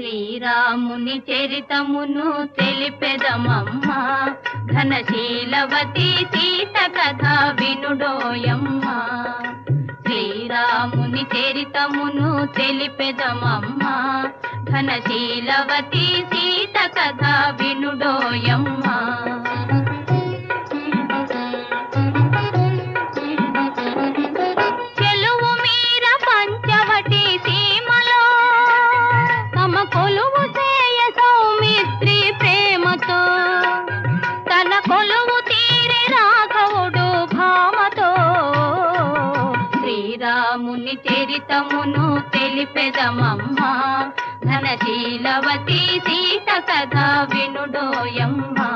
శ్రీరాముని చరితమును తెలిపెదమమ్మా, ఘనశీలవతి సీత కథ వినుడోయమ్మా. శ్రీరాముని చరితమును తెలిపెదమమ్మా, ఘనశీలవతి సీత కథ వినుడోయమ్మా. కొలువు చేయ సౌమిత్రి ప్రేమతో, తన కొలువు తీరి రాఘవుడు భామతో. శ్రీరాముని చరితమును తెలిపెదమమ్మా, ఘనశీలవతి సీత కథ వినుడోయమ్మా.